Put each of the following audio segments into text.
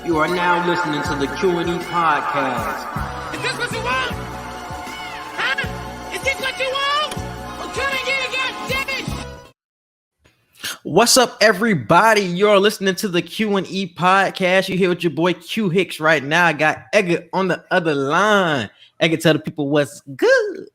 You are now listening to the Q&E Podcast. Is this what you want? Huh? Is this what you want? Well, come and get it, goddammit! What's up, everybody? You're listening to the Q&E Podcast. You're here with your boy Q Hicks right now. I got Egger on the other line. Egger, tell the people what's good.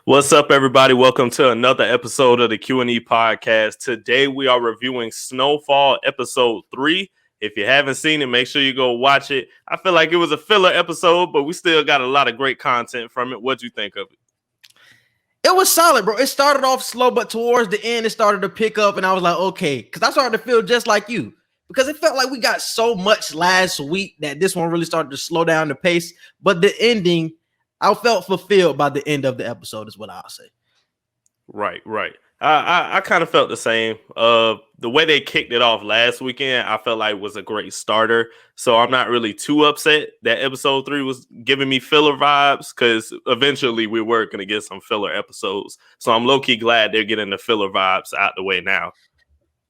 What's up, everybody? Welcome to another episode of the Q&E Podcast. Today, we are reviewing Snowfall episode 3. If you haven't seen it, make sure you go watch it. I feel like it was a filler episode, but we still got a lot of great content from it. What'd you think of it? It was solid, bro. It started off slow, but towards the end, it started to pick up, and I was like, okay, because I started to feel just like you, because it felt like we got so much last week that this one really started to slow down the pace. But the ending, I felt fulfilled by the end of the episode, is what I'll say. Right. I kind of felt the same. The way they kicked it off last weekend, I felt like was a great starter. So I'm not really too upset that episode 3 was giving me filler vibes, because eventually we were going to get some filler episodes. So I'm low-key glad they're getting the filler vibes out the way now.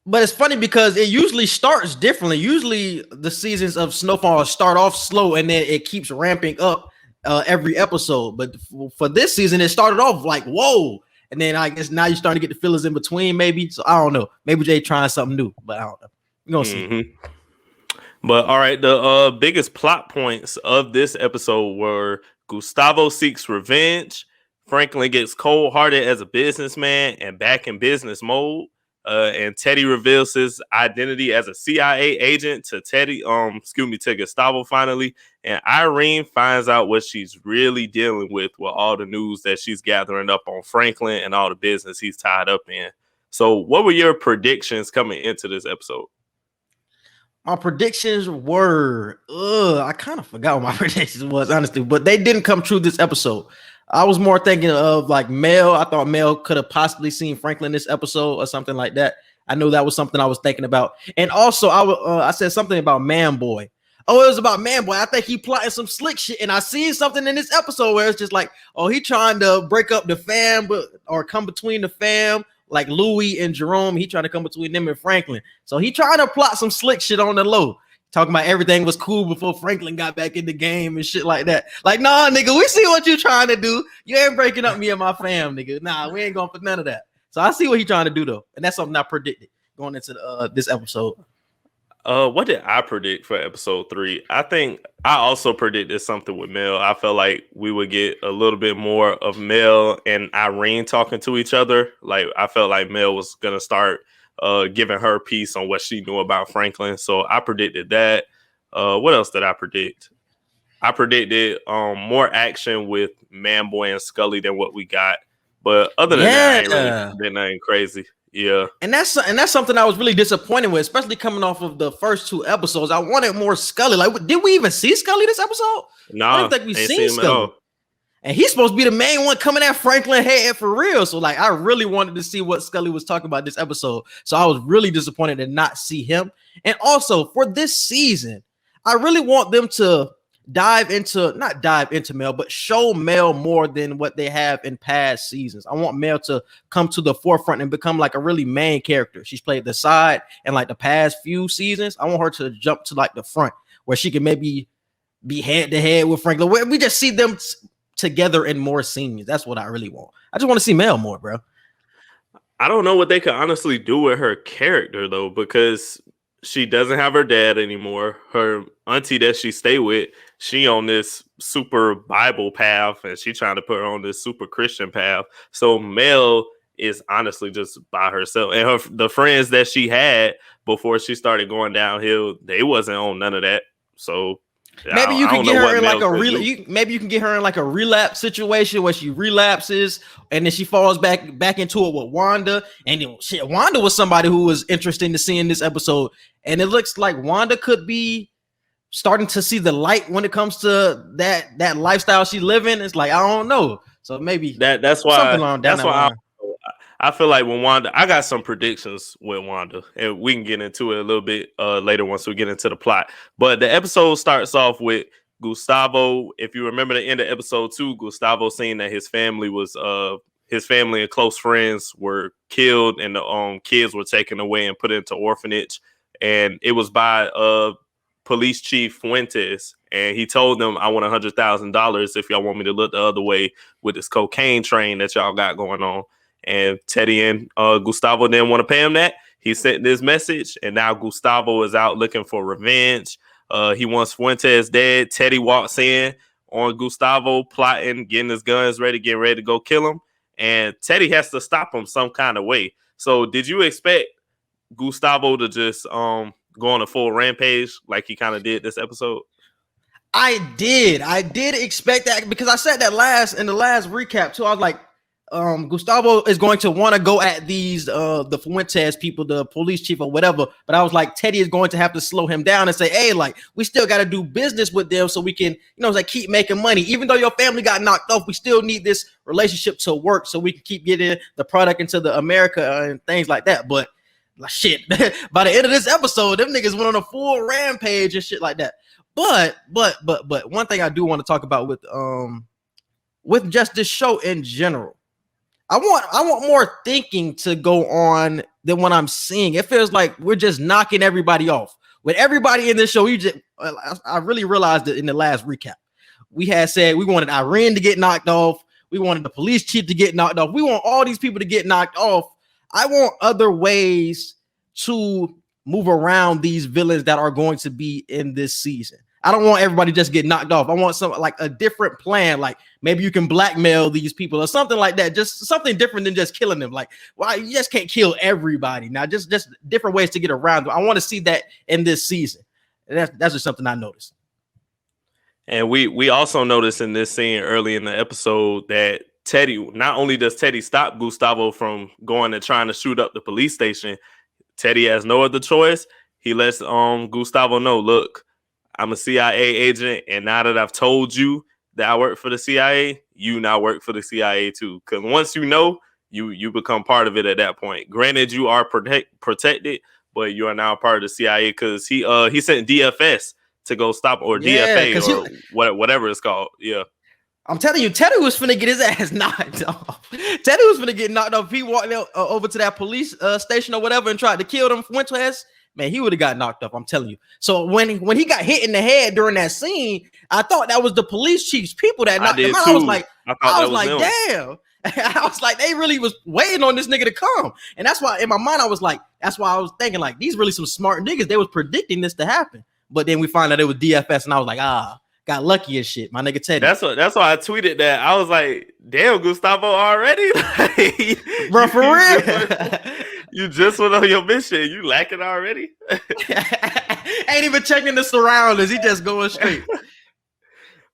But it's funny because it usually starts differently. Usually the seasons of Snowfall start off slow and then it keeps ramping up every episode. But for this season, it started off like, whoa. And then I guess now you're starting to get the fillers in between, maybe. So I don't know. Maybe Jay trying something new, but I don't know. You're going to see. But all right, the biggest plot points of this episode were Gustavo seeks revenge, Franklin gets cold-hearted as a businessman and back in business mode, and Teddy reveals his identity as a CIA agent to Gustavo finally, and Irene finds out what she's really dealing with all the news that she's gathering up on Franklin and all the business he's tied up in. So what were your predictions coming into this episode? My predictions were, I kind of forgot what my predictions was, honestly, but they didn't come true this episode. I was more thinking of like Mel. I thought Mel could have possibly seen Franklin this episode or something like that. I know that was something I was thinking about. And also, I said something about Man Boy. Oh, it was about Man Boy. I think he plotting some slick shit. And I seen something in this episode where it's just like, oh, he trying to break up the fam or come between the fam. Like Louis and Jerome, he trying to come between them and Franklin. So he trying to plot some slick shit on the low. Talking about everything was cool before Franklin got back in the game and shit like that. Like, nah, nigga, we see what you trying to do. You ain't breaking up me and my fam, nigga. Nah, we ain't going for none of that. So I see what he trying to do, though. And that's something I predicted going into this episode. What did I predict for episode 3? I think I also predicted something with Mel. I felt like we would get a little bit more of Mel and Irene talking to each other. Like, I felt like Mel was going to start giving her piece on what she knew about Franklin. So I predicted that. What else did I predict? I predicted more action with Man Boy and Scully than what we got. But other than that, I ain't really did nothing crazy. Yeah. And that's something I was really disappointed with, especially coming off of the first 2 episodes. I wanted more Scully. Like, did we even see Scully this episode? No, I don't think we seen Scully. And he's supposed to be the main one coming at Franklin head for real. So, like, I really wanted to see what Scully was talking about this episode. So I was really disappointed to not see him. And also, for this season, I really want them to not dive into Mel, but show Mel more than what they have in past seasons. I want Mel to come to the forefront and become like a really main character. She's played the side in like the past few seasons. I want her to jump to like the front where she can maybe be head to head with Franklin. Where we just see them together in more scenes. That's what I really want. I just want to see Mel more, bro. I don't know what they could honestly do with her character, though, because she doesn't have her dad anymore. Her auntie that she stay with, she on this super Bible path, and she trying to put her on this super Christian path. So Mel is honestly just by herself. And the friends that she had before she started going downhill, they wasn't on none of that. So maybe you can get her in like maybe you can get her in like a relapse situation where she relapses and then she falls back into it with Wanda. And then Wanda was somebody who was interesting to see in this episode. And it looks like Wanda could be starting to see the light when it comes to that lifestyle she living. It's like, I don't know. So maybe that's why I feel like when Wanda, I got some predictions with Wanda, and we can get into it a little bit later once we get into the plot. But the episode starts off with Gustavo. If you remember the end of episode 2, Gustavo saying that his family and close friends were killed, and the kids were taken away and put into orphanage. And it was by Police Chief Fuentes, and he told them, I want $100,000 if y'all want me to look the other way with this cocaine train that y'all got going on. And Teddy and Gustavo didn't want to pay him that. He sent this message, and now Gustavo is out looking for revenge. He wants Fuentes dead. Teddy walks in on Gustavo, plotting, getting his guns ready, getting ready to go kill him. And Teddy has to stop him some kind of way. So did you expect Gustavo to just go on a full rampage like he kind of did this episode? I did expect that, because I said that in the last recap too. I was like, Gustavo is going to want to go at these the Fuentes people, the police chief or whatever, but I was like, Teddy is going to have to slow him down and say, hey, like, we still got to do business with them so we can, like, keep making money. Even though your family got knocked off, we still need this relationship to work so we can keep getting the product into the America and things like that. But like, shit, by the end of this episode, them niggas went on a full rampage and shit like that. But one thing I do want to talk about with just this show in general, I want more thinking to go on than what I'm seeing. It feels like we're just knocking everybody off. With everybody in this show, I really realized that in the last recap. We had said we wanted Irene to get knocked off. We wanted the police chief to get knocked off. We want all these people to get knocked off. I want other ways to move around these villains that are going to be in this season. I don't want everybody just get knocked off. I want some, like, a different plan. Like, maybe you can blackmail these people or something like that. Just something different than just killing them. Like, well, you just can't kill everybody. Now, just different ways to get around them. I want to see that in this season. And that's just something I noticed. And we also noticed in this scene early in the episode that Teddy, not only does Teddy stop Gustavo from going and trying to shoot up the police station, Teddy has no other choice. He lets Gustavo know, look, I'm a CIA agent, and now that I've told you that I work for the CIA, you now work for the CIA too. Because once you know, you become part of it at that point. Granted, you are protected, but you are now part of the CIA because he sent DFS to go stop, or DFA, or whatever it's called. Yeah. I'm telling you, Teddy was finna get his ass knocked off. Teddy was finna get knocked off. He walked over to that police station or whatever and tried to kill them Fuentes. Man, he would have got knocked off. I'm telling you. So when he got hit in the head during that scene, I thought that was the police chief's people that knocked him out. I was like, damn. I was like, they really was waiting on this nigga to come. And that's why in my mind, I was thinking, like, these really some smart niggas. They was predicting this to happen. But then we find out it was DFS, and I was like, got lucky as shit, my nigga Teddy. That's why I tweeted that. I was like, damn, Gustavo already? Bro, for real. You just went on your mission. You lacking already? Ain't even checking the surroundings. He just going straight.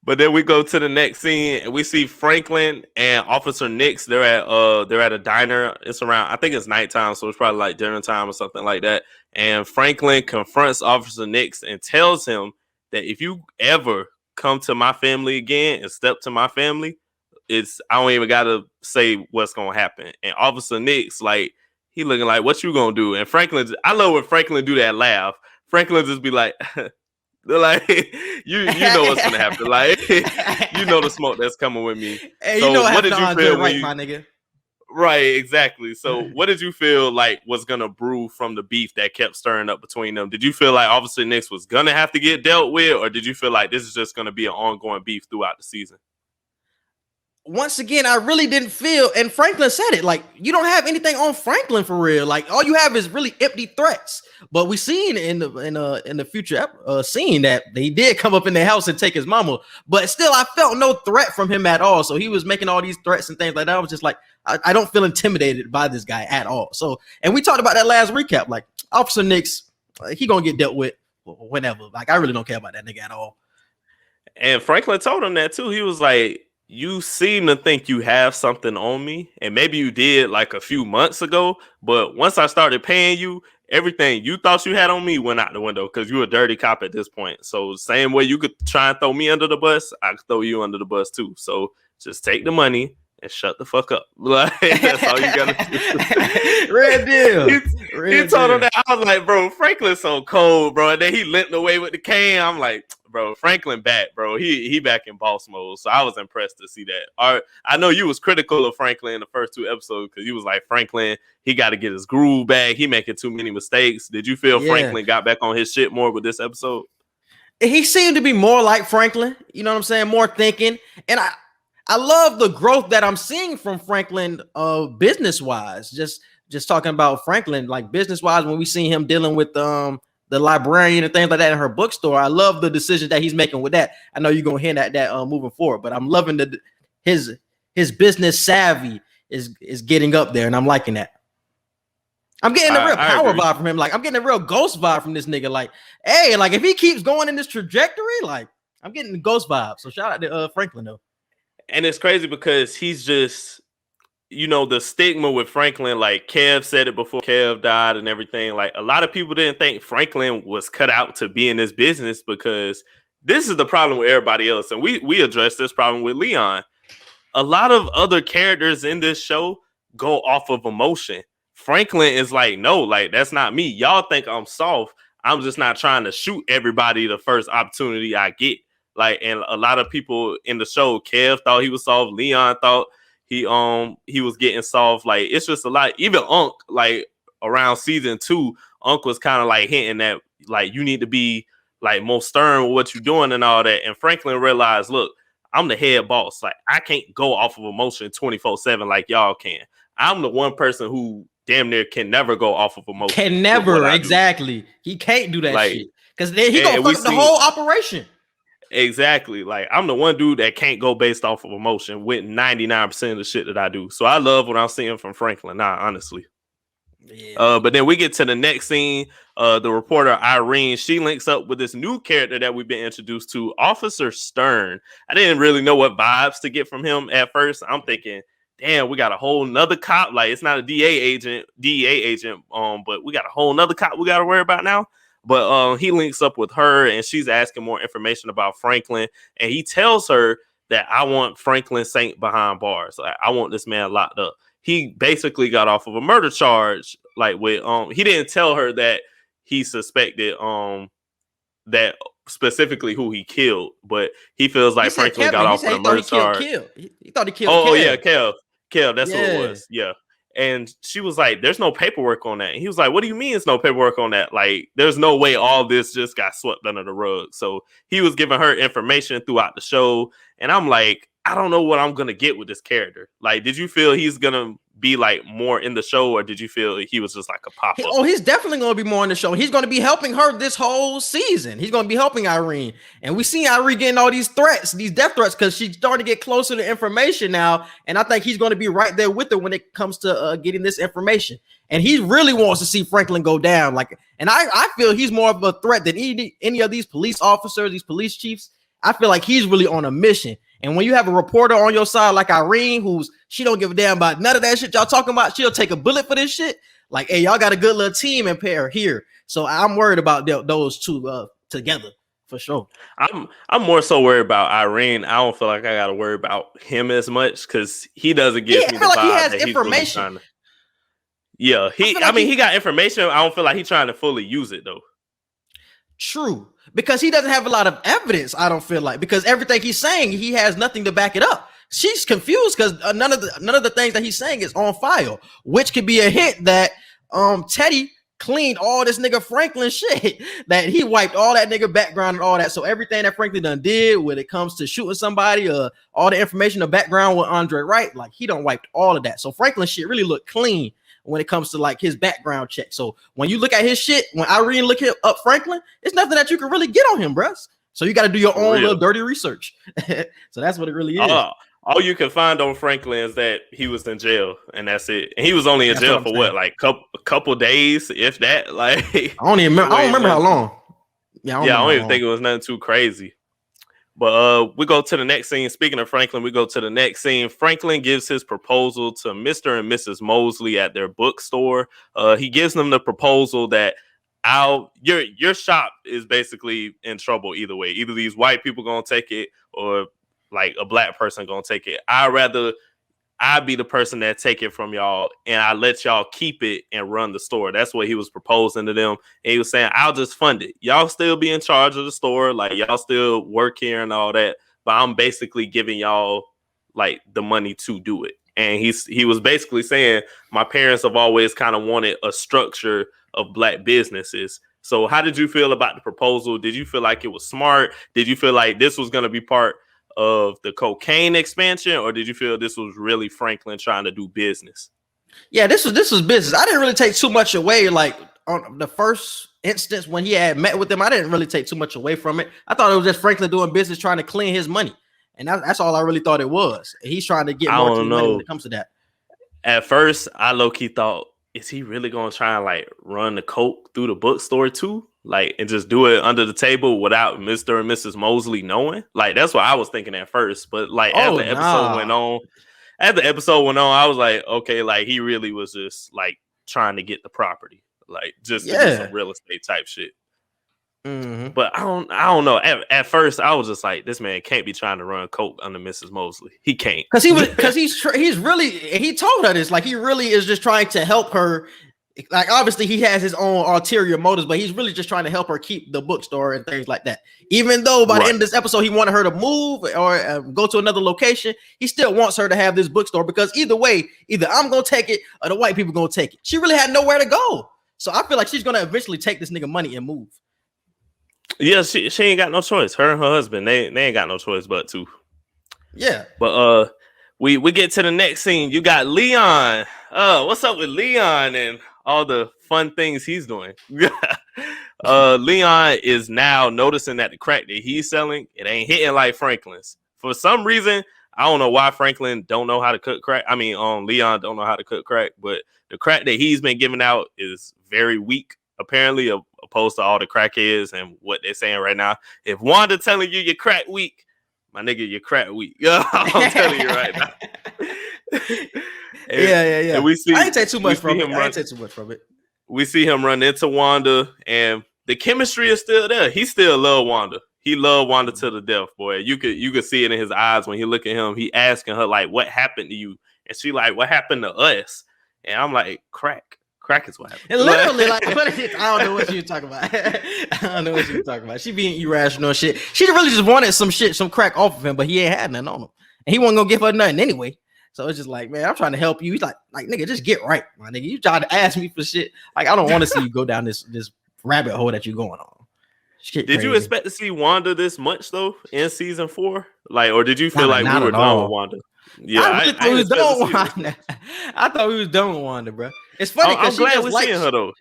But then we go to the next scene, and we see Franklin and Officer Nix. They're at a diner. It's around, I think it's nighttime, so it's probably like dinner time or something like that. And Franklin confronts Officer Nix and tells him that if you ever come to my family again and step to my family, I don't even gotta say what's gonna happen. And Officer Nix, like, he looking like, what you gonna do? And Franklin, I love when Franklin do that laugh. Franklin just be like, they're like, you know what's gonna happen. Like, you know the smoke that's coming with me. Hey, so you know what did you feel right, my nigga? Right, exactly. So what did you feel like was gonna brew from the beef that kept stirring up between them? Did you feel like Officer Nix was gonna have to get dealt with, or did you feel like this is just gonna be an ongoing beef throughout the season? Once again, I really didn't feel, and Franklin said it, like, you don't have anything on Franklin for real. Like, all you have is really empty threats. But we seen in the future scene that they did come up in their house and take his mama. But still, I felt no threat from him at all. So he was making all these threats and things like that. I was just like, I don't feel intimidated by this guy at all. So, and we talked about that last recap. Like, Officer Nix, he gonna get dealt with whenever. Like, I really don't care about that nigga at all. And Franklin told him that too. He was like, you seem to think you have something on me, and maybe you did like a few months ago, but once I started paying you, everything you thought you had on me went out the window because you a dirty cop at this point. So same way you could try and throw me under the bus, I could throw you under the bus too. So just take the money and shut the fuck up. Like, that's all you gotta do. Red deal. He told him that. I was like, bro, Franklin's so cold, bro. And then he limped away with the cane. I'm like, bro, Franklin back, bro. He back in boss mode. So I was impressed to see that. I know you was critical of Franklin in the first two episodes because you was like, Franklin, he got to get his groove back. He making too many mistakes. Did you feel Franklin got back on his shit more with this episode? he seemed to be more like Franklin. You know what I'm saying? More thinking, and I love the growth that I'm seeing from Franklin, business wise. Just talking about Franklin, like business wise, when we see him dealing with the librarian and things like that in her bookstore. I love the decision that he's making with that. I know you're gonna hint at that moving forward, but I'm loving his business savvy is getting up there, and I'm liking that. I'm getting a real power vibe from him. Like, I'm getting a real ghost vibe from this nigga. Like, hey, like if he keeps going in this trajectory, like I'm getting the ghost vibe. So shout out to Franklin though. And it's crazy because he's just, the stigma with Franklin, like Kev said it before Kev died and everything. Like a lot of people didn't think Franklin was cut out to be in this business, because this is the problem with everybody else. And we addressed this problem with Leon. A lot of other characters in this show go off of emotion. Franklin is like, no, like that's not me. Y'all think I'm soft. I'm just not trying to shoot everybody the first opportunity I get. Like, and a lot of people in the show, Kev thought he was soft. Leon thought he was getting soft. Like, it's just a lot. Even Unc, like around season 2, Unc was kind of like hinting that like you need to be like more stern with what you're doing and all that. And Franklin realized, look, I'm the head boss. Like, I can't go off of emotion 24/7 like y'all can. I'm the one person who damn near can never go off of emotion. Can never, exactly. He can't do that shit. Because he gonna fuck up the whole operation. Exactly. Like, I'm the one dude that can't go based off of emotion with 99% of the shit that I do. So I love what I'm seeing from Franklin. Nah, honestly. Yeah. But then we get to the next scene. The reporter Irene, she links up with this new character that we've been introduced to, Officer Stern. I didn't really know what vibes to get from him at first. I'm thinking, damn, we got a whole nother cop. Like, it's not a DEA agent, but we got a whole nother cop we got to worry about now. But he links up with her, and she's asking more information about Franklin. And he tells her that I want Franklin Saint behind bars. Like, I want this man locked up. He basically got off of a murder charge. Like, with he didn't tell her that he suspected that specifically who he killed, but he feels like Franklin got off of a murder charge. He thought he killed. Oh yeah, Kev. That's what it was. Yeah. And she was like, there's no paperwork on that. And he was like, what do you mean there's no paperwork on that? Like, there's no way all this just got swept under the rug. So he was giving her information throughout the show. And I'm like, I don't know what I'm going to get with this character. Like, did you feel he's going to be like more in the show, or did you feel he was just like a pop-up? He's definitely going to be more in the show. He's going to be helping her this whole season. He's going to be helping Irene. And we see Irene getting all these threats, these death threats, because she's starting to get closer to information now. And I think he's going to be right there with her when it comes to getting this information. And he really wants to see Franklin go down. Like, and I feel he's more of a threat than any of these police officers, these police chiefs. I feel like he's really on a mission. And when you have a reporter on your side like Irene, she don't give a damn about none of that shit y'all talking about, she'll take a bullet for this shit. Like, hey, y'all got a good little team in pair here. So I'm worried about those two together for sure. I'm more so worried about Irene. I don't feel like I got to worry about him as much because he doesn't give me the vibe he has that information. He got information. I don't feel like he's trying to fully use it though. True. Because he doesn't have a lot of evidence, I don't feel like, because everything he's saying, he has nothing to back it up. She's confused because none of the things that he's saying is on file, which could be a hint that Teddy cleaned all this nigga Franklin shit, that he wiped all that nigga background and all that. So everything that Franklin done did when it comes to shooting somebody, all the information, the background with Andre Wright, like he done wiped all of that. So Franklin shit really look clean when it comes to like his background check. So when you look at his shit, when Irene look up Franklin, it's nothing that you can really get on him, bruh. So you got to do your own little dirty research. So that's what it really is. All you can find on Franklin is that he was in jail, and that's it. And he was only in jail for what, like a couple days, if that. Like, I don't remember how long. I don't even think it was nothing too crazy. But we go to the next scene. Speaking of Franklin, we go to the next scene. Franklin gives his proposal to Mr. and Mrs. Mosley at their bookstore. He gives them the proposal that your shop is basically in trouble either way. Either these white people gonna take it or like a black person gonna take it. I'd be the person that take it from y'all and I let y'all keep it and run the store. That's what he was proposing to them. And he was saying, I'll just fund it. Y'all still be in charge of the store. Like, y'all still work here and all that. But I'm basically giving y'all like the money to do it. And he was basically saying, my parents have always kind of wanted a structure of black businesses. So how did you feel about the proposal? Did you feel like it was smart? Did you feel like this was going to be part of the cocaine expansion, or did you feel this was really Franklin trying to do business? Yeah, this was business. I didn't really take too much away. Like on the first instance when he had met with them, I didn't really take too much away from it. I thought it was just Franklin doing business, trying to clean his money, and that's all I really thought it was. He's trying to get more clean money when it comes to that. At first, I low-key thought, is he really gonna try and like run the coke through the bookstore too? Like, and just do it under the table without Mr. and Mrs. Mosley knowing? Like, that's what I was thinking at first. But like as the episode went on, I was like, okay, like he really was just like trying to get the property, like just to do some real estate type shit. Mm-hmm. But I don't know. At first, I was just like, this man can't be trying to run coke under Mrs. Mosley. He can't, because he's really, he told her this, like he really is just trying to help her. Like obviously he has his own ulterior motives, but he's really just trying to help her keep the bookstore and things like that. Even though by the end of this episode he wanted her to move or go to another location, he still wants her to have this bookstore because either way, either I'm gonna take it or the white people gonna take it. She really had nowhere to go, so I feel like she's gonna eventually take this nigga money and move. Yeah, she ain't got no choice. Her and her husband, they ain't got no choice but to. Yeah. But we get to the next scene. You got Leon. What's up with Leon and all the fun things he's doing? Leon is now noticing that the crack that he's selling, it ain't hitting like Franklin's. For some reason, I don't know why Franklin don't know how to cook crack. I mean, Leon don't know how to cook crack, but the crack that he's been giving out is very weak, apparently, opposed to all the crackheads and what they're saying right now. If Wanda telling you you're crack weak, my nigga, you're crack weak. I'm telling you right now. Yeah. And we see, I ain't take too much from it. We see him run into Wanda, and the chemistry is still there. He still love Wanda. He loved Wanda to the death, boy. You could see it in his eyes when he look at him. He asking her like, "What happened to you?" And she like, "What happened to us?" And I'm like, "Crack is what happened." And literally, like, I don't know what you're talking about. I don't know what you're talking about. She being irrational shit. She really just wanted some crack off of him, but he ain't had nothing on him, and he wasn't gonna give her nothing anyway. So it's just like, man, I'm trying to help you. He's like, nigga, just get right, my nigga. You trying to ask me for shit. Like, I don't want to see you go down this rabbit hole that you're going on. Did you expect to see Wanda this much though in season 4? Like, or did you feel like we were done with Wanda? Yeah, I thought we was done with Wanda. I thought we was done with Wanda, bro. It's funny because I'm glad we're seeing her though.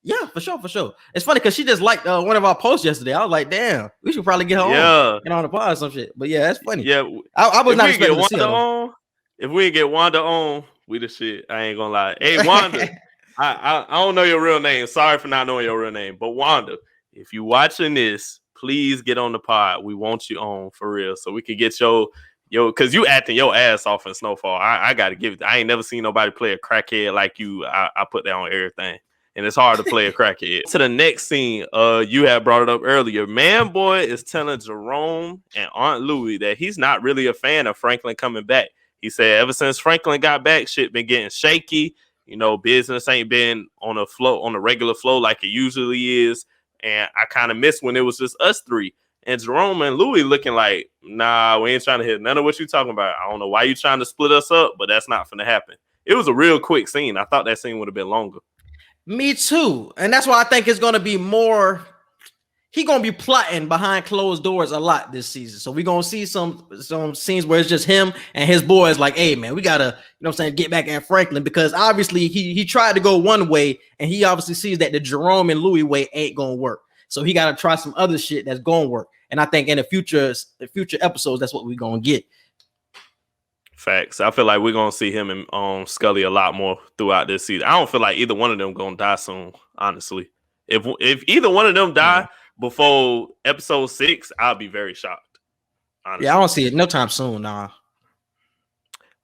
Yeah, for sure. It's funny because she just liked one of our posts yesterday. I was like, damn, we should probably get her on, get on the pod or some shit. But yeah, that's funny. Yeah, I was not expecting to see her on. If we get Wanda on, we the shit. I ain't gonna lie. Hey, Wanda, I don't know your real name. Sorry for not knowing your real name. But Wanda, if you watching this, please get on the pod. We want you on for real, so we can get your because you acting your ass off in Snowfall. I gotta give it. I ain't never seen nobody play a crackhead like you. I put that on everything. And it's hard to play a crackhead. To the next scene, you had brought it up earlier. Man boy is telling Jerome and Aunt Louie that he's not really a fan of Franklin coming back. He said ever since Franklin got back, shit been getting shaky. You know, business ain't been on a regular flow like it usually is. And I kind of miss when it was just us three. And Jerome and Louie looking like, nah, we ain't trying to hit none of what you talking about. I don't know why you trying to split us up, but that's not finna happen. It was a real quick scene. I thought that scene would have been longer. Me too. And that's why I think it's going to be more. He going to be plotting behind closed doors a lot this season. So we're going to see some scenes where it's just him and his boys like, hey, man, we got to, you know what I'm saying, get back at Franklin because obviously he tried to go one way and he obviously sees that the Jerome and Louie way ain't going to work. So he got to try some other shit that's going to work. And I think in the future episodes, that's what we're going to get. Facts. I feel like we're gonna see him and Scully a lot more throughout this season. I don't feel like either one of them gonna die soon. Honestly, if either one of them die before episode 6, I'll be very shocked. Honestly. Yeah, I don't see it no time soon. Nah.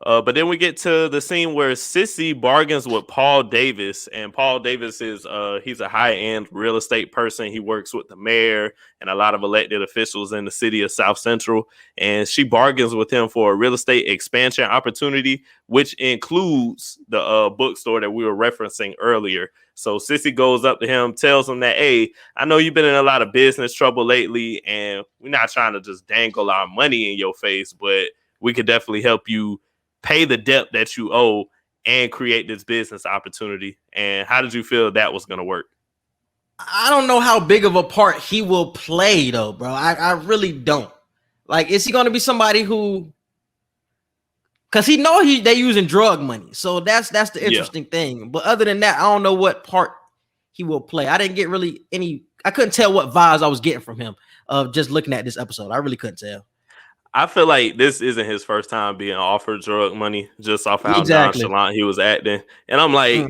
But then we get to the scene where Sissy bargains with Paul Davis, and Paul Davis is he's a high-end real estate person. He works with the mayor and a lot of elected officials in the city of South Central, and she bargains with him for a real estate expansion opportunity, which includes the bookstore that we were referencing earlier. So Sissy goes up to him, tells him that, hey, I know you've been in a lot of business trouble lately, and we're not trying to just dangle our money in your face, but we could definitely help you pay the debt that you owe and create this business opportunity. And how did you feel that was going to work? I don't know how big of a part he will play though, bro. I really don't. Like, is he going to be somebody who? Because they using drug money, so that's the Yeah. interesting thing. But other than that, I don't know what part he will play. I didn't get really any. I couldn't tell what vibes I was getting from him of just looking at this episode. I really couldn't tell. I feel like this isn't his first time being offered drug money, just off how Exactly. nonchalant he was acting. And I'm like,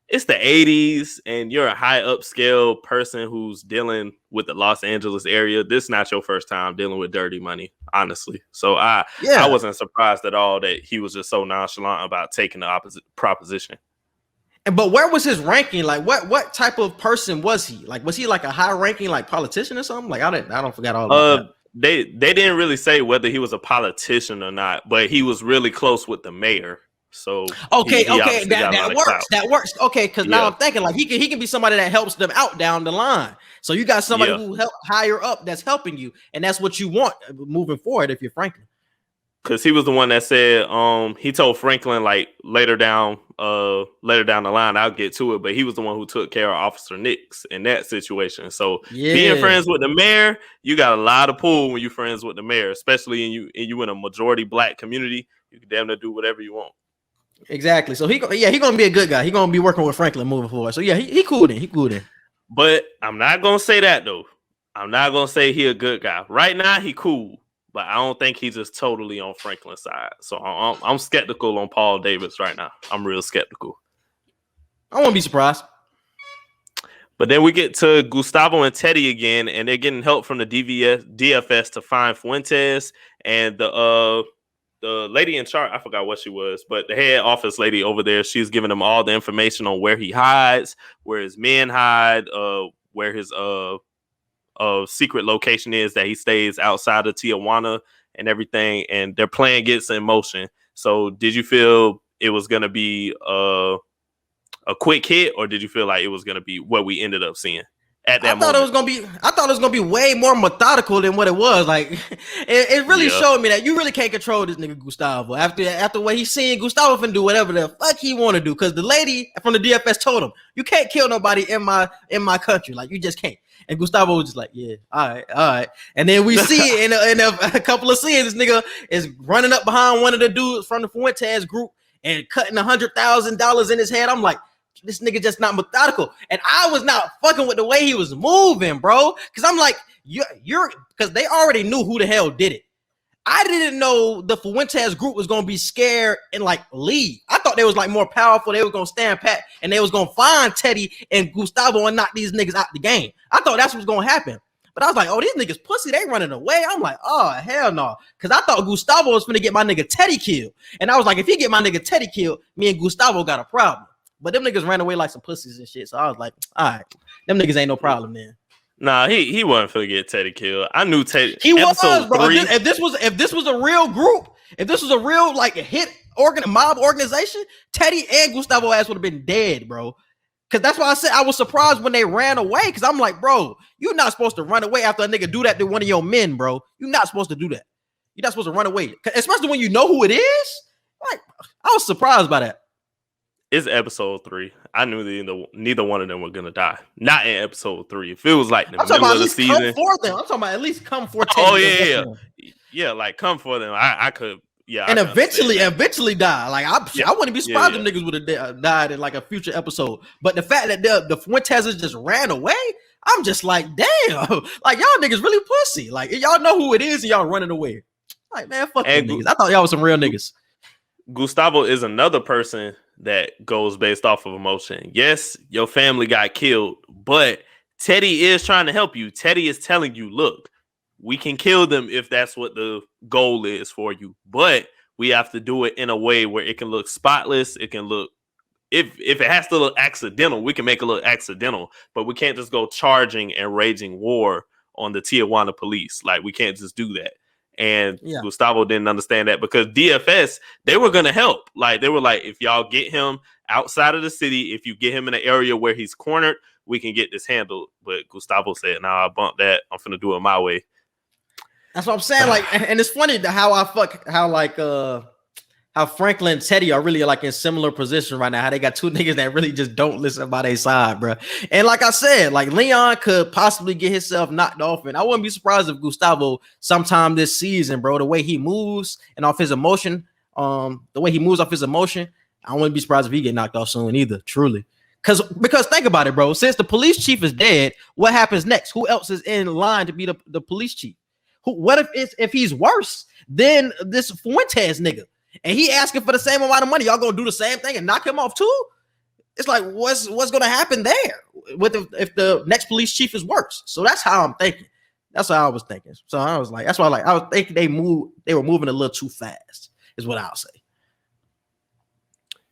it's the 80s and you're a high upscale person who's dealing with the Los Angeles area. This is not your first time dealing with dirty money, honestly. So I wasn't surprised at all that he was just so nonchalant about taking the opposite proposition. But where was his ranking? Like, what type of person was he? Like, was he like a high ranking like politician or something? Like, I don't forget all about that. They didn't really say whether he was a politician or not, but he was really close with the mayor. So okay, that works. Okay, because now I'm thinking like he can be somebody that helps them out down the line. So you got somebody who help higher up that's helping you, and that's what you want moving forward if you're Franklin. Because he was the one that said he told Franklin like later down the line, I'll get to it, but he was the one who took care of Officer Nix in that situation. So being friends with the mayor, you got a lot of pull when you're friends with the mayor, especially you in a majority black community. You can damn near do whatever you want. Exactly. So he gonna be a good guy. He gonna be working with Franklin moving forward. So yeah, he cool then. He cool then. But I'm not gonna say that though. I'm not gonna say he a good guy. Right now he cool. But I don't think he's just totally on Franklin's side. So I'm skeptical on Paul Davis right now. I'm real skeptical. I won't be surprised. But then we get to Gustavo and Teddy again, and they're getting help from the DFS to find Fuentes. And the lady in charge, I forgot what she was, but the head office lady over there, she's giving them all the information on where he hides, where his men hide, where his secret location is that he stays outside of Tijuana and everything, and their plan gets in motion. So did you feel it was going to be a quick hit, or did you feel like it was going to be what we ended up seeing at that moment? I thought it was gonna be way more methodical than what it was. Like it really showed me that you really can't control this nigga Gustavo. After what he's seeing, Gustavo can do whatever the fuck he want to do, because the lady from the DFS told him, you can't kill nobody in my country. Like, you just can't. And Gustavo was just like, yeah, all right. And then we see in a couple of scenes, this nigga is running up behind one of the dudes from the Fuentes group and cutting $100,000 in his head. I'm like, this nigga just not methodical. And I was not fucking with the way he was moving, bro. Because I'm like, you're because they already knew who the hell did it. I didn't know the Fuentes group was gonna be scared and like leave. I thought they was like more powerful. They was gonna stand pat and they was gonna find Teddy and Gustavo and knock these niggas out the game. I thought that's what's gonna happen. But I was like, oh, these niggas pussy, they running away. I'm like, oh, hell no. Because I thought Gustavo was gonna get my nigga Teddy killed. And I was like, if he get my nigga Teddy killed, me and Gustavo got a problem. But them niggas ran away like some pussies and shit. So I was like, all right, them niggas ain't no problem then. Nah, he wasn't finna get Teddy killed. I knew Teddy. He was, bro. If this was a real group, if this was a real like hit mob organization, Teddy and Gustavo ass would have been dead, bro. Because that's why I said I was surprised when they ran away. Because I'm like, bro, you're not supposed to run away after a nigga do that to one of your men, bro. You're not supposed to do that. You're not supposed to run away, especially when you know who it is. Like, I was surprised by that. It's episode 3. I knew neither one of them were gonna die. Not in episode 3. If it was like the middle of the season, I'm talking about at least come for. Oh yeah, like come for them. I could, yeah, and eventually die. Like I wouldn't be surprised if niggas would have died in like a future episode. But the fact that the Fuentes just ran away, I'm just like, damn, like y'all niggas really pussy. Like y'all know who it is and y'all running away. Like, man, fuck you niggas. I thought y'all was some real niggas. Gustavo is another person that goes based off of emotion. Yes, your family got killed, but Teddy is trying to help you. Teddy is telling you, look, we can kill them if that's what the goal is for you, but we have to do it in a way where it can look spotless. It can look, if it has to look accidental, we can make it look accidental, but we can't just go charging and raging war on the Tijuana police. Like, we can't just do that. And Gustavo didn't understand that, because DFS, they were going to help. Like, they were like, if y'all get him outside of the city, if you get him in an area where he's cornered, we can get this handled. But Gustavo said, nah, I bumped that. I'm finna do it my way. That's what I'm saying. Like, and it's funny how how Franklin and Teddy are really like in similar position right now. How they got two niggas that really just don't listen by their side, bro. And like I said, like Leon could possibly get himself knocked off, and I wouldn't be surprised if Gustavo sometime this season, bro, the way he moves and off his emotion, the way he moves off his emotion, I wouldn't be surprised if he get knocked off soon either. Truly. Because think about it, bro. Since the police chief is dead, what happens next? Who else is in line to be the police chief? What if he's worse than this Fuentes nigga? And he asking for the same amount of money. Y'all gonna do the same thing and knock him off too? It's like, what's gonna happen there with if the next police chief is worse? So that's how I'm thinking. That's how I was thinking. So I was like, that's why I was thinking they were moving a little too fast, is what I'll say.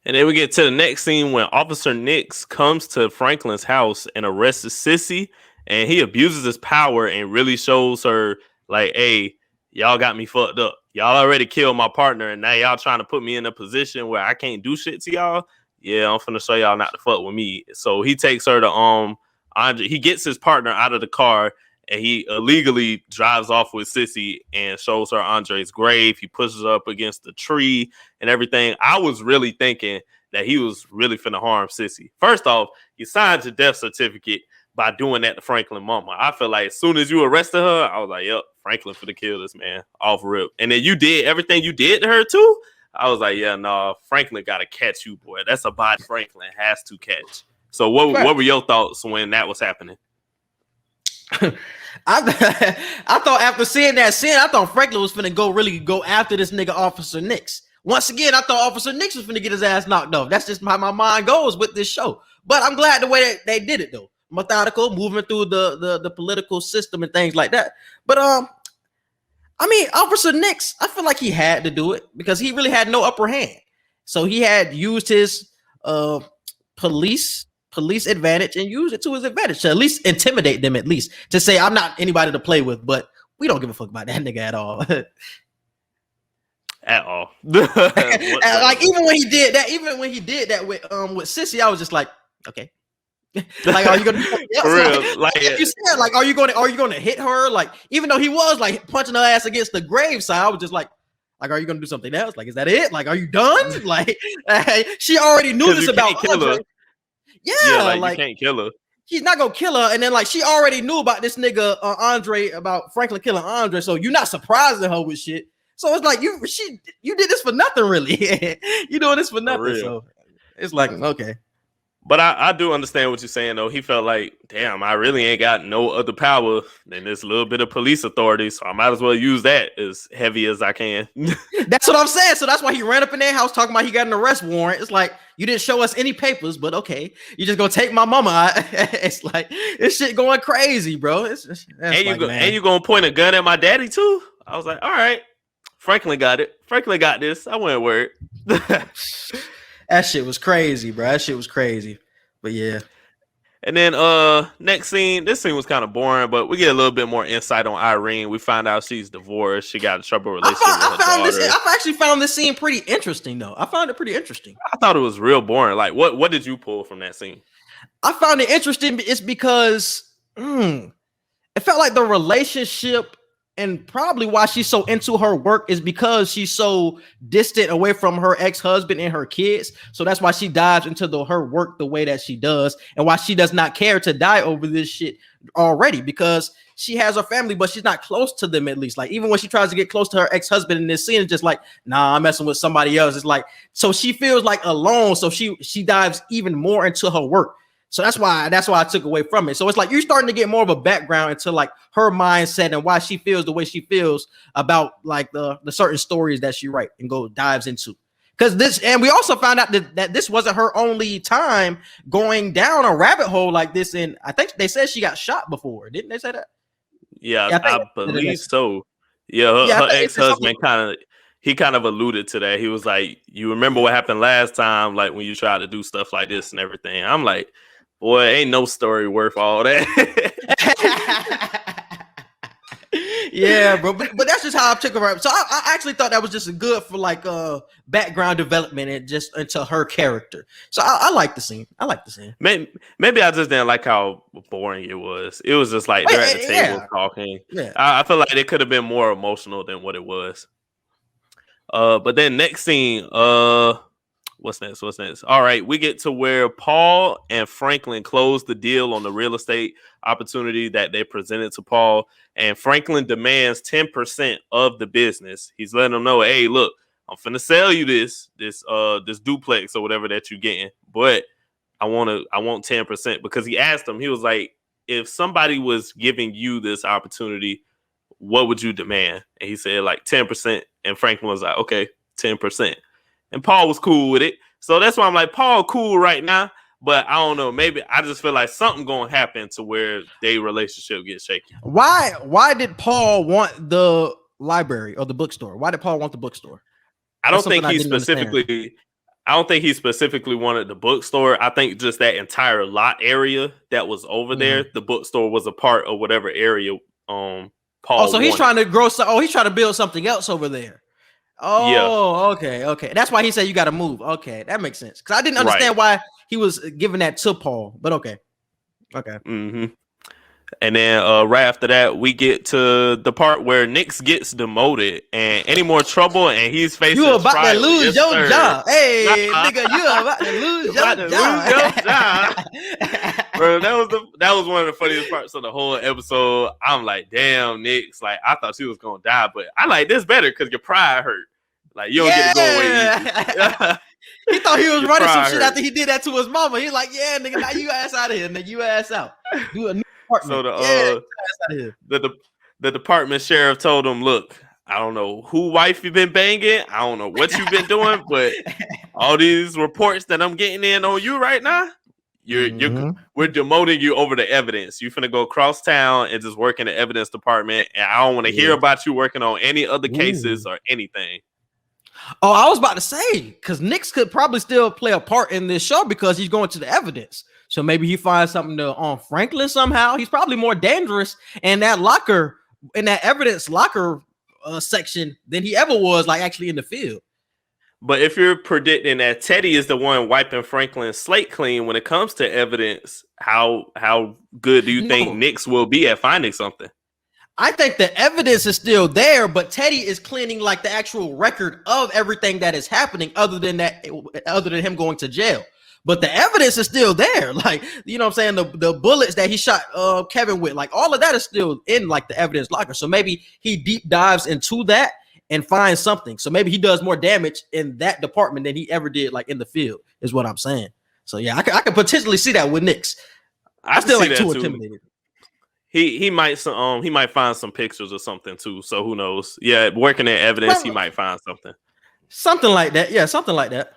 And then we get to the next scene when Officer Nix comes to Franklin's house and arrests Sissy, and he abuses his power and really shows her like, hey, y'all got me fucked up. Y'all already killed my partner, and now y'all trying to put me in a position where I can't do shit to y'all. Yeah, I'm finna show y'all not to fuck with me. So he takes her to Andre. He gets his partner out of the car, and he illegally drives off with Sissy and shows her Andre's grave. He pushes her up against the tree and everything. I was really thinking that he was really finna harm Sissy. First off, you signed your death certificate by doing that to Franklin mama. I feel like as soon as you arrested her, I was like, yep, Franklin finna kill this man off rip. And then you did everything you did to her too. I was like, yeah, no, Franklin got to catch you, boy. That's a body Franklin has to catch. So what were your thoughts when that was happening? I thought after seeing that scene, I thought Franklin was finna go after this nigga Officer Nix. Once again, I thought Officer Nix was finna get his ass knocked off. That's just how my mind goes with this show. But I'm glad the way that they did it though. Methodical, moving through the political system and things like that. But I mean, Officer Nix, I feel like he had to do it because he really had no upper hand. So he had used his police advantage and used it to his advantage to at least intimidate them, at least to say, I'm not anybody to play with, but we don't give a fuck about that nigga at all. At all. Like even when he did that with Sissy, I was just like, okay. Like, are you gonna do something else? For real, like you said, like, are you gonna hit her? Like, even though he was like punching her ass against the graveside, I was just like, are you gonna do something else? Like, is that it? Like, are you done? Like, she already knew this about Andre. Yeah, like you can't kill her. He's not gonna kill her, and then like she already knew about this nigga Andre, about Franklin killing Andre. So you're not surprising her with shit. So it's like you did this for nothing, really. You doing this for nothing. So it's like, okay. But I do understand what you're saying, though. He felt like, damn, I really ain't got no other power than this little bit of police authority, so I might as well use that as heavy as I can. That's what I'm saying. So that's why he ran up in their house talking about he got an arrest warrant. It's like, you didn't show us any papers, but okay. You just gonna take my mama out. It's like, this shit going crazy, bro. And you gonna point a gun at my daddy, too? I was like, all right. Franklin got it. Franklin got this. I wasn't worried. That shit was crazy, bro. That shit was crazy. But yeah. And then next scene, this scene was kind of boring, but we get a little bit more insight on Irene. We find out she's divorced. She got a trouble relationship with her daughter. I've actually found this scene pretty interesting, though. I found it pretty interesting. I thought it was real boring. Like, what did you pull from that scene? I found it interesting. It's because it felt like the relationship, and probably why she's so into her work is because she's so distant away from her ex-husband and her kids. So that's why she dives into her work the way that she does, and why she does not care to die over this shit already, because she has her family, but she's not close to them, at least. Like, even when she tries to get close to her ex-husband in this scene, it's just like, nah, I'm messing with somebody else. It's like, so she feels like alone. So she dives even more into her work. So that's why I took away from it. So it's like you're starting to get more of a background into like her mindset and why she feels the way she feels about like the certain stories that she writes and dives into. Because and we also found out that this wasn't her only time going down a rabbit hole like this. And I think they said she got shot before. Didn't they say that? Yeah, I believe so. Yeah, her ex-husband kind of alluded to that. He was like, you remember what happened last time, like when you tried to do stuff like this and everything. I'm like, boy, ain't no story worth all that. Yeah, bro. But that's just how I took her. So I actually thought that was just good for like background development and just into her character. So I like the scene. Maybe I just didn't like how boring it was. It was just like they're at the table talking. Yeah. I feel like it could have been more emotional than what it was. But then next scene, what's next? All right, we get to where Paul and Franklin close the deal on the real estate opportunity that they presented to Paul, and Franklin demands 10% of the business. He's letting them know, hey, look, I'm finna sell you this duplex or whatever that you're getting, but I want 10% because he asked him, he was like, if somebody was giving you this opportunity, what would you demand? And he said like 10%. And Franklin was like, okay, 10%. And Paul was cool with it. So that's why I'm like, Paul cool right now. But I don't know. Maybe I just feel like something going to happen to where their relationship gets shaky. Why did Paul want the library or the bookstore? Why did Paul want the bookstore? I don't think he specifically wanted the bookstore. I think just that entire lot area that was over there, the bookstore was a part of whatever area Paul. Oh, so he's trying to grow. He's trying to build something else over there. Oh, yeah. Okay. That's why he said you got to move. Okay, that makes sense. Because I didn't understand why he was giving that to Paul. But okay. Mm-hmm. And then right after that, we get to the part where Nix gets demoted and any more trouble, and he's facing. You about to lose your job, hey nigga! You about to lose your job. Bro, that was one of the funniest parts of the whole episode. I'm like, damn, Nix. Like, I thought she was gonna die, but I like this better because your pride hurt. Like, you don't get to go away. He thought he was running some shit after he did that to his mama. He's like, yeah, nigga, now you ass out of here, nigga, you ass out. Do a new apartment. So the department sheriff told him, look, I don't know who wife you've been banging. I don't know what you've been doing, but all these reports that I'm getting in on you right now, we're demoting you over the evidence. You finna go across town and just work in the evidence department, and I don't want to hear about you working on any other cases or anything. Oh, I was about to say, because Nix could probably still play a part in this show because he's going to the evidence. So maybe he finds something on Franklin somehow. He's probably more dangerous in that locker, in that evidence locker section than he ever was, like actually in the field. But if you're predicting that Teddy is the one wiping Franklin's slate clean when it comes to evidence, how good do you think Nix will be at finding something? I think the evidence is still there, but Teddy is cleaning like the actual record of everything that is happening other than him going to jail. But the evidence is still there. Like, you know what I'm saying? The bullets that he shot Kevin with, like all of that is still in like the evidence locker. So maybe he deep dives into that and finds something. So maybe he does more damage in that department than he ever did like in the field, is what I'm saying. So yeah, I could potentially see that with Nix. I still like too intimidated. He might find some pictures or something too. So who knows? Yeah, working in evidence, he might find something. Something like that. Yeah, something like that.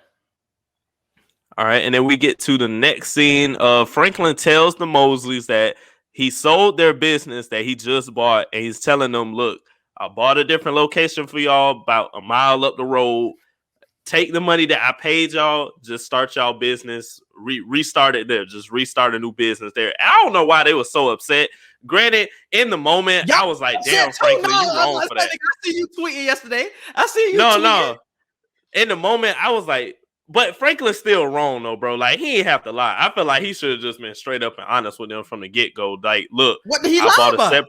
All right, and then we get to the next scene. Franklin tells the Mosleys that he sold their business that he just bought, and he's telling them, look, I bought a different location for y'all about a mile up the road. Take the money that I paid y'all, just start y'all business, restart it there, just restart a new business there. I don't know why they were so upset. Granted, in the moment, I was like, damn, Franklin, you wrong for that. I see you tweeting yesterday. I see you tweeting. No. In the moment, I was like, but Franklin's still wrong, though, bro. Like, he ain't have to lie. I feel like he should have just been straight up and honest with them from the get-go. Like, look, what did he lie about?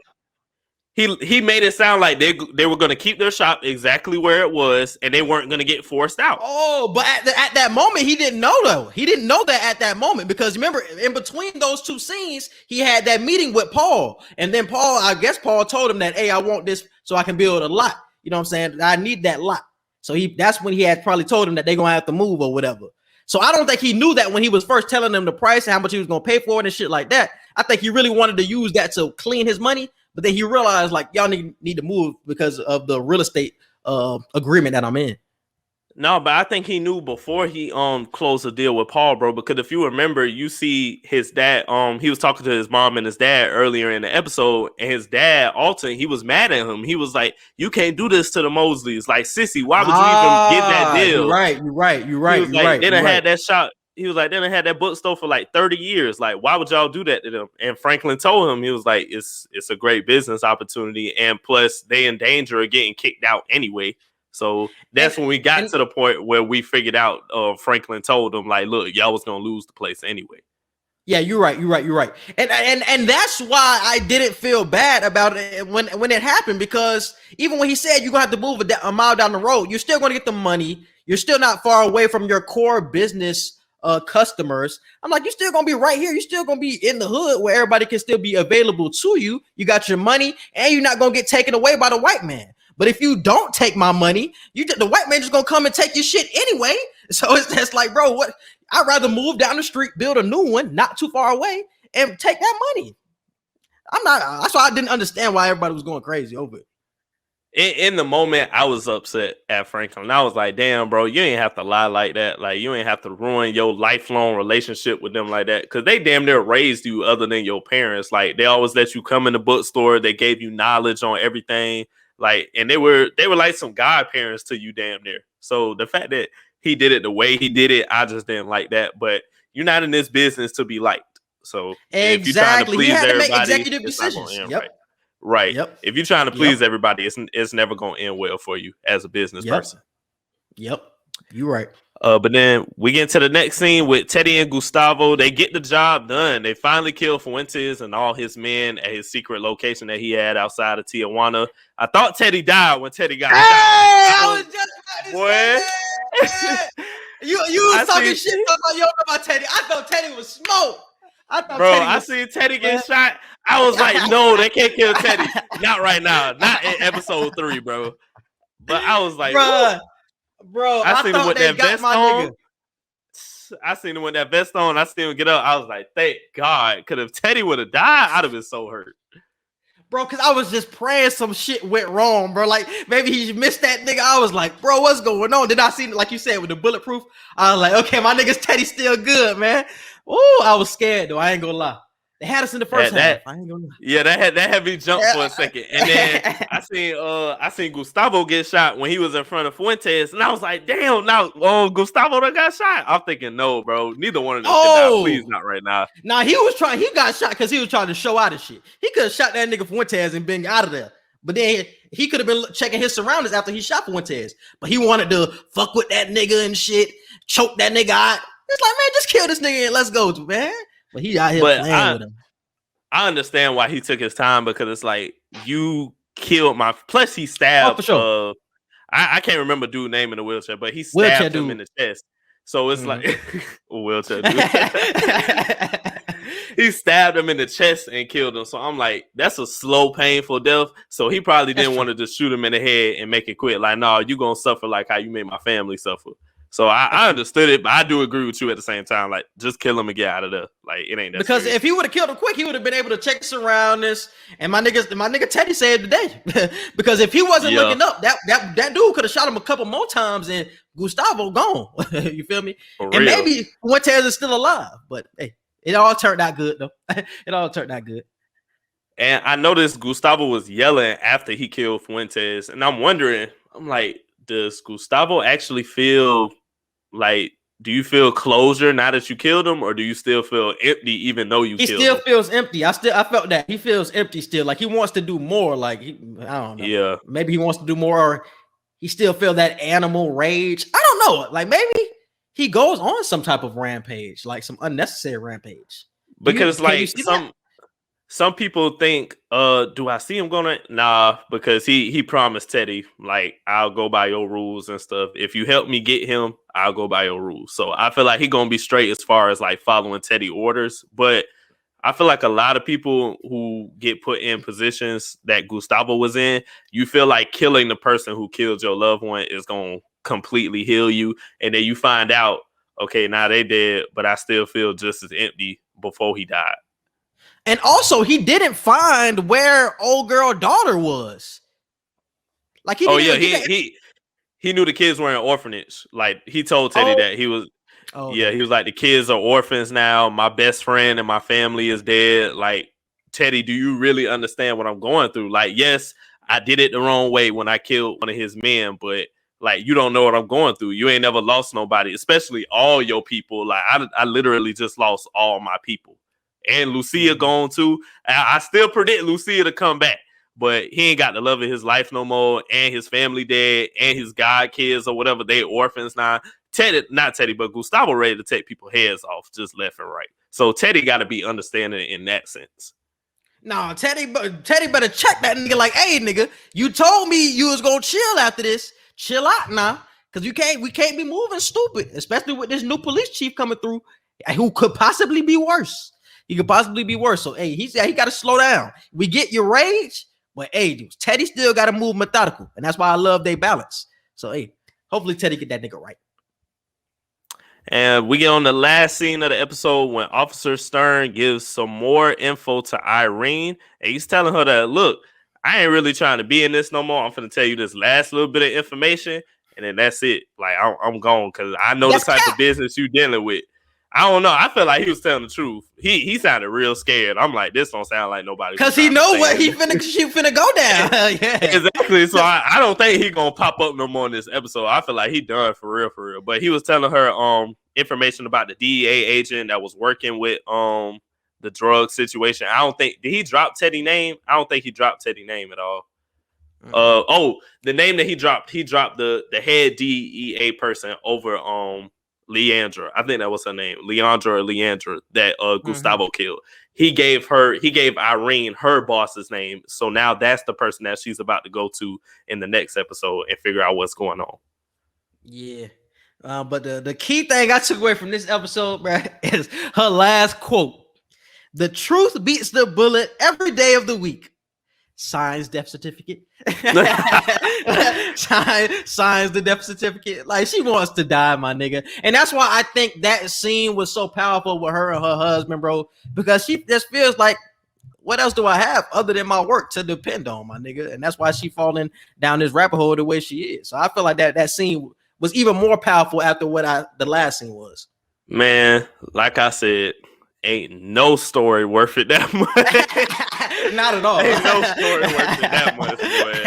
He made it sound like they were going to keep their shop exactly where it was, and they weren't going to get forced out. Oh, but at that moment, he didn't know, though. He didn't know that at that moment, because remember, in between those two scenes, he had that meeting with Paul. And then I guess Paul told him that, hey, I want this so I can build a lot. You know what I'm saying? I need that lot. So that's when he had probably told him that they're going to have to move or whatever. So I don't think he knew that when he was first telling them the price and how much he was going to pay for it and shit like that. I think he really wanted to use that to clean his money. But then he realized, like, y'all need to move because of the real estate agreement that I'm in. No, but I think he knew before he closed the deal with Paul, bro. Because if you remember, you see his dad. He was talking to his mom and his dad earlier in the episode, and his dad, Alton, he was mad at him. He was like, "You can't do this to the Mosleys, like, sissy. Why would you even get that deal?" You're right. He was like, they done had that shop. He was like, they done had that bookstore for like 30 years. Like, why would y'all do that to them? And Franklin told him, he was like, it's a great business opportunity. And plus, they in danger of getting kicked out anyway. So that's when we got to the point where we figured out Franklin told them, like, look, y'all was going to lose the place anyway. Yeah, you're right. And that's why I didn't feel bad about it when it happened, because even when he said you're gonna have to move a mile down the road, you're still gonna get the money. You're still not far away from your core business customers. I'm like, you're still gonna be right here. You're still gonna be in the hood where everybody can still be available to you. You got your money, and you're not gonna get taken away by the white man. But if you don't take my money, the white man just gonna come and take your shit anyway. So it's just like, bro, what? I'd rather move down the street, build a new one, not too far away, and take that money. That's why I didn't understand why everybody was going crazy over it. In the moment, I was upset at Franklin. I was like, damn, bro, you ain't have to lie like that. Like, you ain't have to ruin your lifelong relationship with them like that. Because they damn near raised you other than your parents. Like, they always let you come in the bookstore. They gave you knowledge on everything. Like, and they were like some godparents to you damn near. So the fact that he did it the way he did it, I just didn't like that. But you're not in this business to be liked. So if you're trying to please everybody, executive decisions. Yep. Right. Yep. If you're trying to please everybody, it's never going to end well for you as a business person. Yep. You're right. But then we get into the next scene with Teddy and Gustavo. They get the job done. They finally kill Fuentes and all his men at his secret location that he had outside of Tijuana. I thought Teddy died when Teddy got shot. I was just about to say, you was talking shit about Teddy. I thought Teddy was smoked. I seen Teddy get shot. I was like, no, they can't kill Teddy. Not right now. Not in episode 3, bro. But I was like, bro, I seen him with that vest on. I seen him with that vest on. I seen him get up. I was like, thank God. Because if Teddy would have died, I'd have been so hurt. Bro, because I was just praying some shit went wrong, bro. Like, maybe he missed that nigga. I was like, bro, what's going on? Then I seen it, like you said, with the bulletproof. I was like, okay, my nigga's Teddy still good, man. Ooh, I was scared, though. I ain't gonna lie. They had us in the first half. I ain't gonna lie. Yeah, that had me jump for a second. And then I seen Gustavo get shot when he was in front of Fuentes. And I was like, damn, now Gustavo that got shot. I'm thinking, no, bro. Neither one of them should die. Please, not right now. Nah, he got shot because he was trying to show out of shit. He could have shot that nigga Fuentes and been out of there. But then he could have been checking his surroundings after he shot Fuentes. But he wanted to fuck with that nigga and shit, choke that nigga out. It's like, man, just kill this nigga and let's go, man. But he out here playing with him. I understand why he took his time, because it's like, you killed my. Plus, he stabbed. For sure. I can't remember dude's name in the wheelchair, but he stabbed him in the chest. So it's like wheelchair dude. He stabbed him in the chest and killed him. So I'm like, that's a slow, painful death. So he probably didn't want to just shoot him in the head and make it quit. Like, no, you gonna suffer like how you made my family suffer. So I understood it, but I do agree with you at the same time. Like, just kill him and get out of there. Like, it ain't that because serious. If he would have killed him quick, he would have been able to check the surroundings. And my nigga Teddy saved the day. Because if he wasn't looking up, that dude could have shot him a couple more times and Gustavo gone. You feel me? And maybe Fuentes is still alive. But hey, it all turned out good though. It all turned out good. And I noticed Gustavo was yelling after he killed Fuentes, and I'm wondering, I'm like, does Gustavo actually feel like, do you feel closure now that you killed him, or do you still feel empty even though you killed him? He still feels empty. I felt that. He feels empty still. Like he wants to do more. Like, I don't know. Yeah. Maybe he wants to do more, or he still feel that animal rage. I don't know. Like, maybe he goes on some type of rampage, like some unnecessary rampage. Because some people think, do I see him gonna? Nah, because he promised Teddy, like, I'll go by your rules and stuff. If you help me get him, I'll go by your rules. So I feel like he gonna be straight as far as like following Teddy orders. But I feel like a lot of people who get put in positions that Gustavo was in, you feel like killing the person who killed your loved one is gonna completely heal you. And then you find out, okay, now they dead, but I still feel just as empty before he died. And also, he didn't find where old girl daughter was. Like, he knew the kids were in orphanage. Like, he told Teddy that he was. He was like, the kids are orphans now. My best friend and my family is dead. Like, Teddy, do you really understand what I'm going through? Like, yes, I did it the wrong way when I killed one of his men, but like, you don't know what I'm going through. You ain't never lost nobody, especially all your people. Like, I literally just lost all my people. And Lucia gone too. I still predict Lucia to come back, but he ain't got the love of his life no more, and his family dead, and his god kids or whatever, they orphans now. Not Teddy, but Gustavo ready to take people's heads off just left and right. So Teddy got to be understanding in that sense. No, Teddy better check that nigga like, hey, nigga, you told me you was gonna chill after this. Chill out now. Cause we can't be moving stupid, especially with this new police chief coming through, who could possibly be worse. He could possibly be worse. So hey, he got to slow down. We get your rage, but hey, Teddy still got to move methodical, and that's why I love they balance. So hey, hopefully Teddy get that nigga right. And we get on the last scene of the episode when Officer Stern gives some more info to Irene, and he's telling her that, look, I ain't really trying to be in this no more. I'm finna tell you this last little bit of information, and then that's it. Like, I'm gone because I know the type of business you dealing with. I don't know. I feel like he was telling the truth. He sounded real scared. I'm like, this don't sound like nobody. Because he know what she finna go down. Yeah. Exactly. So I don't think he gonna pop up no more in this episode. I feel like he done for real. But he was telling her information about the DEA agent that was working with the drug situation. I don't think did he drop Teddy's name? I don't think he dropped Teddy's name at all. The name that he dropped the head DEA person over Leandra. I think that was her name. Leandra or Leandra that Gustavo killed. He gave Irene her boss's name. So now that's the person that she's about to go to in the next episode and figure out what's going on. Yeah. But the key thing I took away from this episode, bro, is her last quote. The truth beats the bullet every day of the week. Signs death certificate. signs the death certificate. Like, she wants to die, my nigga. And that's why I think that scene was so powerful with her and her husband, bro. Because she just feels like, what else do I have other than my work to depend on, my nigga? And that's why she falling down this rabbit hole the way she is. So I feel like that scene was even more powerful after what the last scene was. Man, like I said, ain't no story worth it that much. Not at all. Ain't no story worth it that much, boy.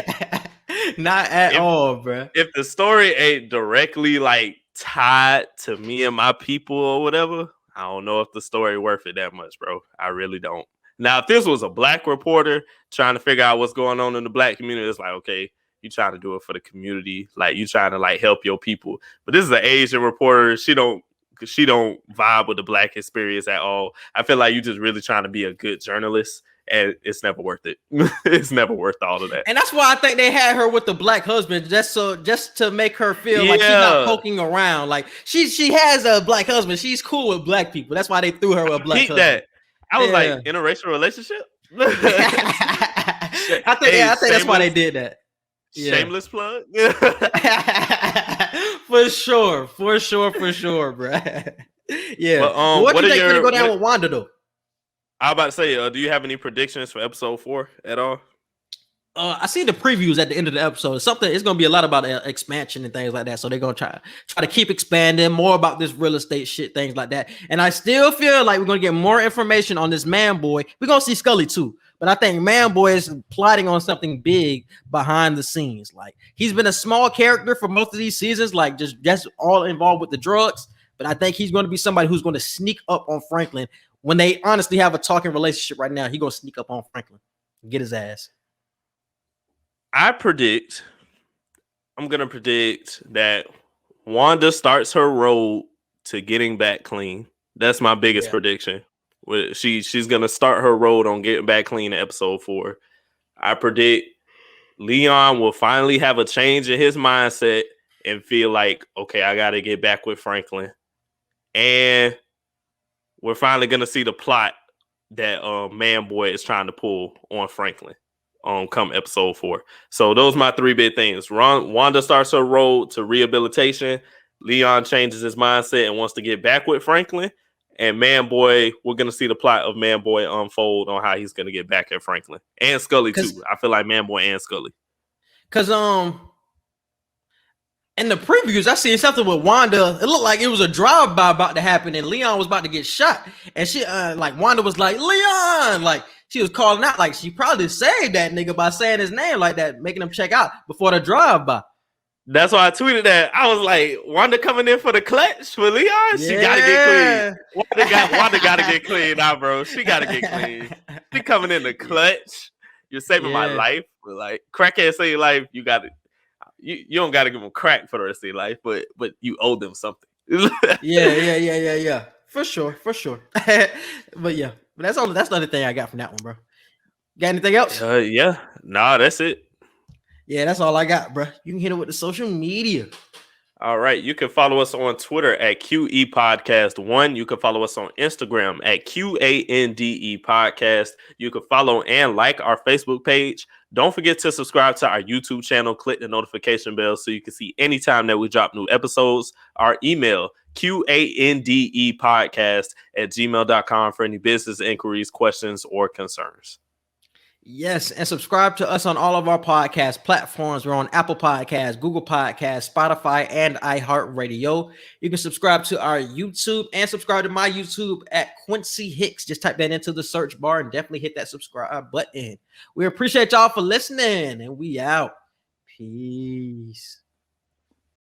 Not at all, bro. If the story ain't directly like tied to me and my people or whatever, I don't know if the story worth it that much, bro. I really don't. Now, if this was a black reporter trying to figure out what's going on in the black community, it's like, okay, you trying to do it for the community, like you trying to like help your people. But this is an Asian reporter. She don't vibe with the black experience at all. I feel like you just really trying to be a good journalist, and it's never worth it. It's never worth all of that. And that's why I think they had her with the black husband, just to make her feel like she's not poking around. Like she has a black husband. She's cool with black people. That's why they threw her with a black husband. That. I was like, interracial relationship? I think that's why they did that. Shameless plug. For sure, bro. Yeah. But, what do you think gonna go down with Wanda though? I was about to say, do you have any predictions for episode 4 at all? I see the previews at the end of the episode. It's gonna be a lot about expansion and things like that. So they're gonna try to keep expanding more about this real estate shit, things like that. And I still feel like we're gonna get more information on this man boy. We're gonna see Scully too. But I think Man Boy is plotting on something big behind the scenes. Like, he's been a small character for most of these seasons, like just all involved with the drugs. But I think he's going to be somebody who's going to sneak up on Franklin. When they honestly have a talking relationship right now, he's going to sneak up on Franklin and get his ass. I'm going to predict that Wanda starts her road to getting back clean. That's my biggest prediction. She's gonna start her road on getting back clean in episode 4. I predict Leon will finally have a change in his mindset and feel like, okay, I gotta get back with Franklin. And we're finally gonna see the plot that Man Boy is trying to pull on Franklin come episode 4. So those are my 3 big things. Wanda starts her road to rehabilitation. Leon changes his mindset and wants to get back with Franklin. And Man Boy, we're going to see the plot of Man Boy unfold on how he's going to get back at Franklin. And Scully, too. I feel like Man Boy and Scully. Because in the previews, I seen something with Wanda. It looked like it was a drive-by about to happen, and Leon was about to get shot. And she, Wanda was like, Leon! Like, she was calling out. Like, she probably saved that nigga by saying his name like that, making him check out before the drive-by. That's why I tweeted that. I was like, Wanda coming in for the clutch for Leon? She gotta get clean. Wanda gotta get clean now, bro. She gotta get clean. She coming in the clutch. You're saving my life. But like, crackhead save your life, you you don't gotta give them crack for the rest of your life, but you owe them something. Yeah. For sure. But yeah, that's the other thing I got from that one, bro. Got anything else? Yeah. Nah, that's it. Yeah, that's all I got, bro. You can hit it with the social media. All right. You can follow us on Twitter at QE Podcast 1. You can follow us on Instagram at QANDE Podcast. You can follow and like our Facebook page. Don't forget to subscribe to our YouTube channel. Click the notification bell so you can see anytime that we drop new episodes. Our email, QANDE Podcast at gmail.com for any business inquiries, questions, or concerns. Yes, and subscribe to us on all of our podcast platforms. We're on Apple Podcasts, Google Podcasts, Spotify, and iHeartRadio. You can subscribe to our YouTube and subscribe to my YouTube at Quincy Hicks. Just type that into the search bar and definitely hit that subscribe button. We appreciate y'all for listening, and we out. Peace.